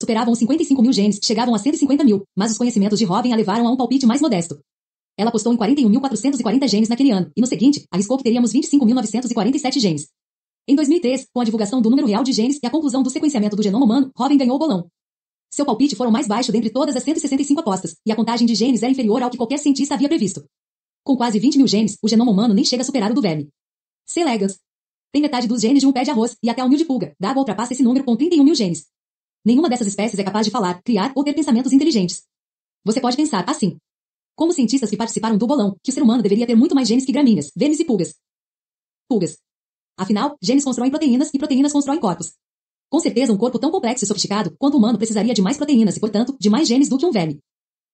superavam os 55 mil genes, chegavam a 150 mil, mas os conhecimentos de Robin a levaram a um palpite mais modesto. Ela apostou em 41.440 genes naquele ano, e no seguinte, arriscou que teríamos 25.947 genes. Em 2003, com a divulgação do número real de genes e a conclusão do sequenciamento do genoma humano, Robin ganhou o bolão. Seu palpite foi o mais baixo dentre todas as 165 apostas, e a contagem de genes era inferior ao que qualquer cientista havia previsto. Com quase 20 mil genes, o genoma humano nem chega a superar o do verme. C. elegans tem metade dos genes de um pé de arroz, e até a humilde pulga, d'água ultrapassa esse número com 31 mil genes. Nenhuma dessas espécies é capaz de falar, criar ou ter pensamentos inteligentes. Você pode pensar assim. Como os cientistas que participaram do bolão, que o ser humano deveria ter muito mais genes que gramíneas, vermes e pulgas. Pulgas. Afinal, genes constroem proteínas e proteínas constroem corpos. Com certeza, um corpo tão complexo e sofisticado quanto o humano precisaria de mais proteínas e, portanto, de mais genes do que um verme.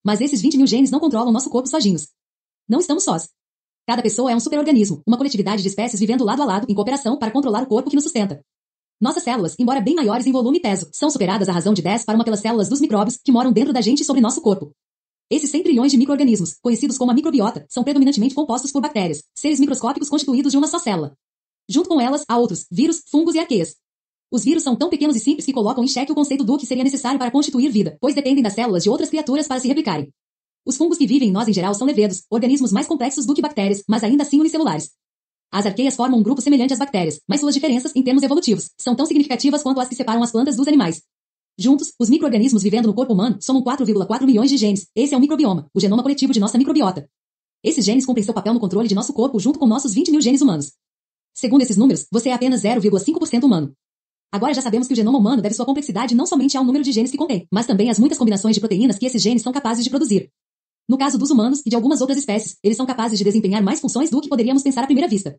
Mas esses 20 mil genes não controlam nosso corpo sozinhos. Não estamos sós. Cada pessoa é um superorganismo, uma coletividade de espécies vivendo lado a lado em cooperação para controlar o corpo que nos sustenta. Nossas células, embora bem maiores em volume e peso, são superadas à razão de 10 para uma pelas células dos micróbios que moram dentro da gente e sobre nosso corpo. Esses 100 trilhões de micro-organismos, conhecidos como a microbiota, são predominantemente compostos por bactérias, seres microscópicos constituídos de uma só célula. Junto com elas, há outros, vírus, fungos e arqueias. Os vírus são tão pequenos e simples que colocam em xeque o conceito do que seria necessário para constituir vida, pois dependem das células de outras criaturas para se replicarem. Os fungos que vivem em nós em geral são levedos, organismos mais complexos do que bactérias, mas ainda assim unicelulares. As arqueias formam um grupo semelhante às bactérias, mas suas diferenças, em termos evolutivos, são tão significativas quanto as que separam as plantas dos animais. Juntos, os micro-organismos vivendo no corpo humano somam 4,4 milhões de genes. Esse é o microbioma, o genoma coletivo de nossa microbiota. Esses genes cumprem seu papel no controle de nosso corpo junto com nossos 20 mil genes humanos. Segundo esses números, você é apenas 0,5% humano. Agora já sabemos que o genoma humano deve sua complexidade não somente ao número de genes que contém, mas também às muitas combinações de proteínas que esses genes são capazes de produzir. No caso dos humanos e de algumas outras espécies, eles são capazes de desempenhar mais funções do que poderíamos pensar à primeira vista.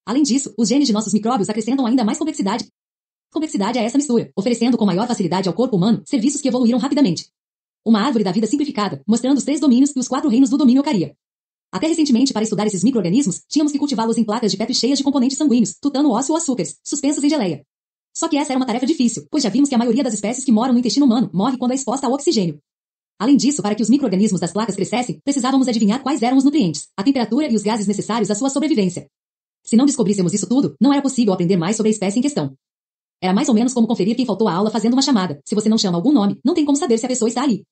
Além disso, os genes de nossos micróbios acrescentam ainda mais complexidade a essa mistura, oferecendo com maior facilidade ao corpo humano serviços que evoluíram rapidamente. Uma árvore da vida simplificada, mostrando os 3 domínios e os 4 reinos do domínio eucaria. Até recentemente, para estudar esses micro-organismos, tínhamos que cultivá-los em placas de Petri cheias de componentes sanguíneos, tutano, ósseo ou açúcares, suspensos em geleia. Só que essa era uma tarefa difícil, pois já vimos que a maioria das espécies que moram no intestino humano morre quando é exposta ao oxigênio. Além disso, para que os micro-organismos das placas crescessem, precisávamos adivinhar quais eram os nutrientes, a temperatura e os gases necessários à sua sobrevivência. Se não descobríssemos isso tudo, não era possível aprender mais sobre a espécie em questão. Era mais ou menos como conferir quem faltou à aula fazendo uma chamada. Se você não chama algum nome, não tem como saber se a pessoa está ali.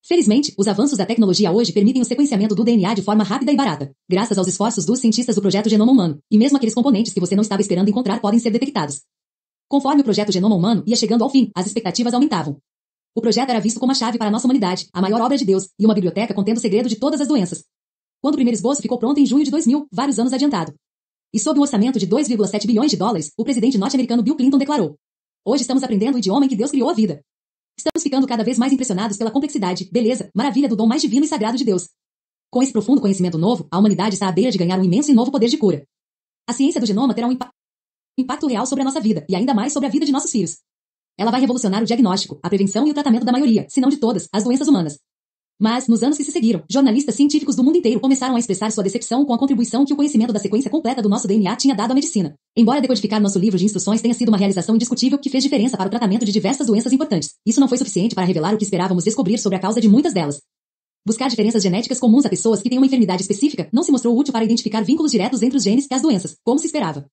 Felizmente, os avanços da tecnologia hoje permitem o sequenciamento do DNA de forma rápida e barata, graças aos esforços dos cientistas do projeto Genoma Humano, e mesmo aqueles componentes que você não estava esperando encontrar podem ser detectados. Conforme o projeto Genoma Humano ia chegando ao fim, as expectativas aumentavam. O projeto era visto como a chave para a nossa humanidade, a maior obra de Deus, e uma biblioteca contendo o segredo de todas as doenças. Quando o primeiro esboço ficou pronto em junho de 2000, vários anos adiantado. E sob um orçamento de 2,7 bilhões de dólares, o presidente norte-americano Bill Clinton declarou: "Hoje estamos aprendendo o idioma em que Deus criou a vida. Estamos ficando cada vez mais impressionados pela complexidade, beleza, maravilha do dom mais divino e sagrado de Deus. Com esse profundo conhecimento novo, a humanidade está à beira de ganhar um imenso e novo poder de cura. A ciência do genoma terá um impacto real sobre a nossa vida, e ainda mais sobre a vida de nossos filhos. Ela vai revolucionar o diagnóstico, a prevenção e o tratamento da maioria, se não de todas, as doenças humanas." Mas, nos anos que se seguiram, jornalistas científicos do mundo inteiro começaram a expressar sua decepção com a contribuição que o conhecimento da sequência completa do nosso DNA tinha dado à medicina. Embora decodificar nosso livro de instruções tenha sido uma realização indiscutível que fez diferença para o tratamento de diversas doenças importantes, isso não foi suficiente para revelar o que esperávamos descobrir sobre a causa de muitas delas. Buscar diferenças genéticas comuns a pessoas que têm uma enfermidade específica não se mostrou útil para identificar vínculos diretos entre os genes e as doenças, como se esperava.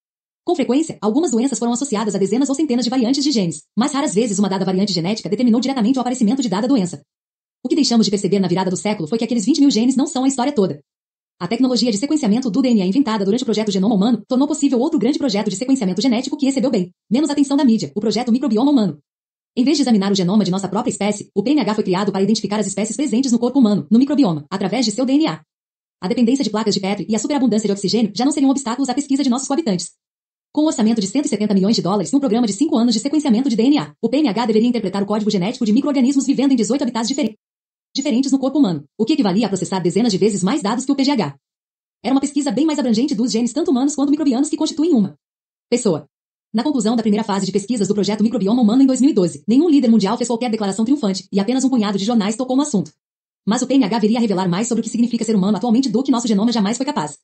Com frequência, algumas doenças foram associadas a dezenas ou centenas de variantes de genes, mas raras vezes uma dada variante genética determinou diretamente o aparecimento de dada doença. O que deixamos de perceber na virada do século foi que aqueles 20 mil genes não são a história toda. A tecnologia de sequenciamento do DNA inventada durante o projeto Genoma Humano tornou possível outro grande projeto de sequenciamento genético que recebeu bem menos atenção da mídia, o projeto Microbioma Humano. Em vez de examinar o genoma de nossa própria espécie, o PNH foi criado para identificar as espécies presentes no corpo humano, no microbioma, através de seu DNA. A dependência de placas de Petri e a superabundância de oxigênio já não seriam obstáculos à pesquisa de nossos coabitantes. Com um orçamento de 170 milhões de dólares e um programa de 5 anos de sequenciamento de DNA, o PNH deveria interpretar o código genético de micro-organismos vivendo em 18 habitats diferentes no corpo humano, o que equivalia a processar dezenas de vezes mais dados que o PGH. Era uma pesquisa bem mais abrangente dos genes tanto humanos quanto microbianos que constituem uma pessoa. Na conclusão da primeira fase de pesquisas do projeto Microbioma Humano em 2012, nenhum líder mundial fez qualquer declaração triunfante, e apenas um punhado de jornais tocou no assunto. Mas o PNH viria a revelar mais sobre o que significa ser humano atualmente do que nosso genoma jamais foi capaz.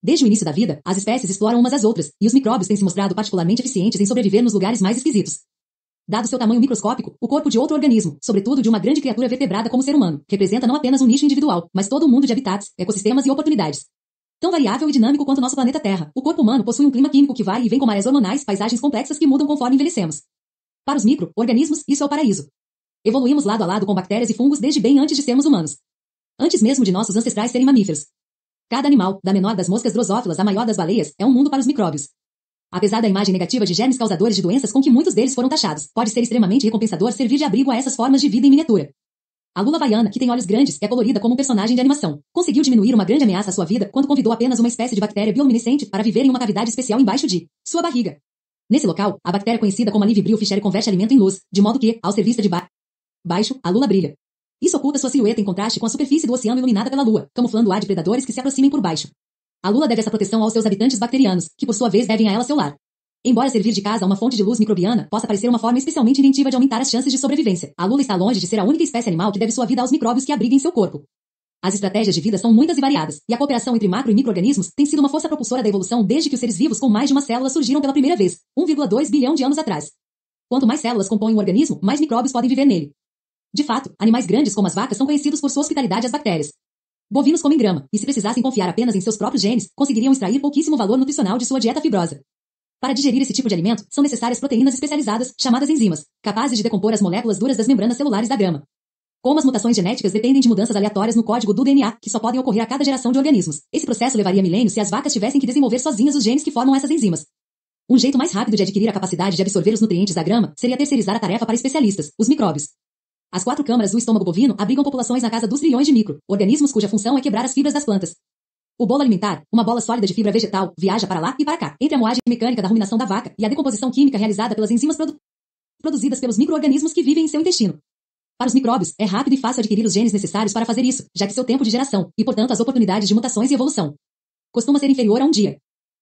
Desde o início da vida, as espécies exploram umas às outras, e os micróbios têm se mostrado particularmente eficientes em sobreviver nos lugares mais esquisitos. Dado seu tamanho microscópico, o corpo de outro organismo, sobretudo de uma grande criatura vertebrada como o ser humano, representa não apenas um nicho individual, mas todo um mundo de habitats, ecossistemas e oportunidades. Tão variável e dinâmico quanto o nosso planeta Terra, o corpo humano possui um clima químico que vai e vem com marés hormonais, paisagens complexas que mudam conforme envelhecemos. Para os micro-organismos, isso é o paraíso. Evoluímos lado a lado com bactérias e fungos desde bem antes de sermos humanos. Antes mesmo de nossos ancestrais serem mamíferos. Cada animal, da menor das moscas drosófilas à maior das baleias, é um mundo para os micróbios. Apesar da imagem negativa de germes causadores de doenças com que muitos deles foram taxados, pode ser extremamente recompensador servir de abrigo a essas formas de vida em miniatura. A lula havaiana, que tem olhos grandes, é colorida como um personagem de animação. Conseguiu diminuir uma grande ameaça à sua vida quando convidou apenas uma espécie de bactéria bioluminescente para viver em uma cavidade especial embaixo de sua barriga. Nesse local, a bactéria conhecida como a Livibril fischeri converte alimento em luz, de modo que, ao ser vista de baixo, a lula brilha. Isso oculta sua silhueta em contraste com a superfície do oceano iluminada pela lua, camuflando o ar de predadores que se aproximem por baixo. A lula deve essa proteção aos seus habitantes bacterianos, que por sua vez devem a ela seu lar. Embora servir de casa a uma fonte de luz microbiana possa parecer uma forma especialmente inventiva de aumentar as chances de sobrevivência, a lula está longe de ser a única espécie animal que deve sua vida aos micróbios que abriga em seu corpo. As estratégias de vida são muitas e variadas, e a cooperação entre macro e micro-organismos tem sido uma força propulsora da evolução desde que os seres vivos com mais de uma célula surgiram pela primeira vez, 1,2 bilhão de anos atrás. Quanto mais células compõem um organismo, mais micróbios podem viver nele. De fato, animais grandes como as vacas são conhecidos por sua hospitalidade às bactérias. Bovinos comem grama, e se precisassem confiar apenas em seus próprios genes, conseguiriam extrair pouquíssimo valor nutricional de sua dieta fibrosa. Para digerir esse tipo de alimento, são necessárias proteínas especializadas, chamadas enzimas, capazes de decompor as moléculas duras das membranas celulares da grama. Como as mutações genéticas dependem de mudanças aleatórias no código do DNA, que só podem ocorrer a cada geração de organismos, esse processo levaria milênios se as vacas tivessem que desenvolver sozinhas os genes que formam essas enzimas. Um jeito mais rápido de adquirir a capacidade de absorver os nutrientes da grama seria terceirizar a tarefa para especialistas, os micróbios. As 4 câmaras do estômago bovino abrigam populações na casa dos trilhões de micro-organismos cuja função é quebrar as fibras das plantas. O bolo alimentar, uma bola sólida de fibra vegetal, viaja para lá e para cá, entre a moagem mecânica da ruminação da vaca e a decomposição química realizada pelas enzimas produzidas pelos micro-organismos que vivem em seu intestino. Para os micróbios, é rápido e fácil adquirir os genes necessários para fazer isso, já que seu tempo de geração, e portanto as oportunidades de mutações e evolução, costuma ser inferior a um dia.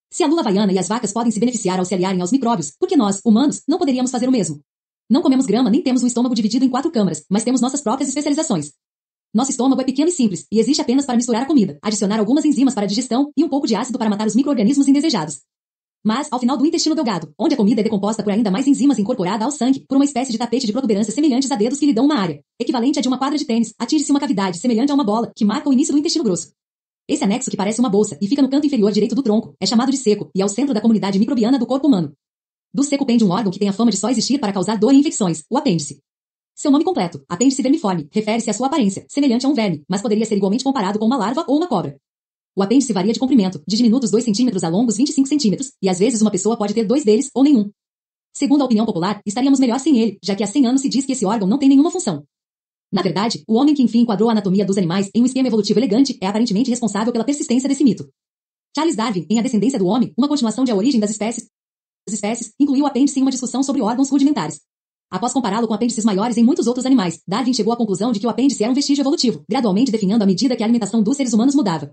Se a lula havaiana e as vacas podem se beneficiar ao se aliarem aos micróbios, por que nós, humanos, não poderíamos fazer o mesmo? Não comemos grama nem temos um estômago dividido em 4 câmaras, mas temos nossas próprias especializações. Nosso estômago é pequeno e simples, e existe apenas para misturar a comida, adicionar algumas enzimas para a digestão e um pouco de ácido para matar os micro-organismos indesejados. Mas, ao final do intestino delgado, onde a comida é decomposta por ainda mais enzimas incorporada ao sangue, por uma espécie de tapete de protuberâncias semelhantes a dedos que lhe dão uma área, equivalente a de uma quadra de tênis, atinge-se uma cavidade semelhante a uma bola, que marca o início do intestino grosso. Esse anexo, que parece uma bolsa e fica no canto inferior direito do tronco, é chamado de seco e é o centro da comunidade microbiana do corpo humano. Do seco pende um órgão que tem a fama de só existir para causar dor e infecções, o apêndice. Seu nome completo, apêndice vermiforme, refere-se à sua aparência, semelhante a um verme, mas poderia ser igualmente comparado com uma larva ou uma cobra. O apêndice varia de comprimento, de diminutos 2 cm a longos 25 cm, e às vezes uma pessoa pode ter 2 deles ou nenhum. Segundo a opinião popular, estaríamos melhor sem ele, já que há 100 anos se diz que esse órgão não tem nenhuma função. Na verdade, o homem que enfim enquadrou a anatomia dos animais em um esquema evolutivo elegante é aparentemente responsável pela persistência desse mito. Charles Darwin, em A Descendência do Homem, uma continuação de A Origem das Espécies, incluiu o apêndice em uma discussão sobre órgãos rudimentares. Após compará-lo com apêndices maiores em muitos outros animais, Darwin chegou à conclusão de que o apêndice era um vestígio evolutivo, gradualmente definhando à medida que a alimentação dos seres humanos mudava.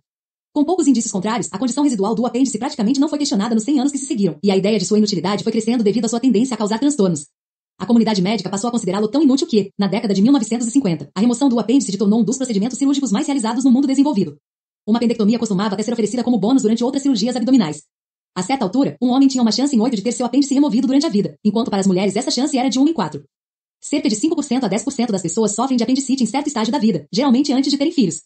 Com poucos indícios contrários, a condição residual do apêndice praticamente não foi questionada nos 100 anos que se seguiram, e a ideia de sua inutilidade foi crescendo devido à sua tendência a causar transtornos. A comunidade médica passou a considerá-lo tão inútil que, na década de 1950, a remoção do apêndice se tornou um dos procedimentos cirúrgicos mais realizados no mundo desenvolvido. Uma apendectomia costumava até ser oferecida como bônus durante outras cirurgias abdominais. A certa altura, um homem tinha uma chance em 8 de ter seu apêndice removido durante a vida, enquanto para as mulheres essa chance era de 1 em 4. Cerca de 5% a 10% das pessoas sofrem de apendicite em certo estágio da vida, geralmente antes de terem filhos.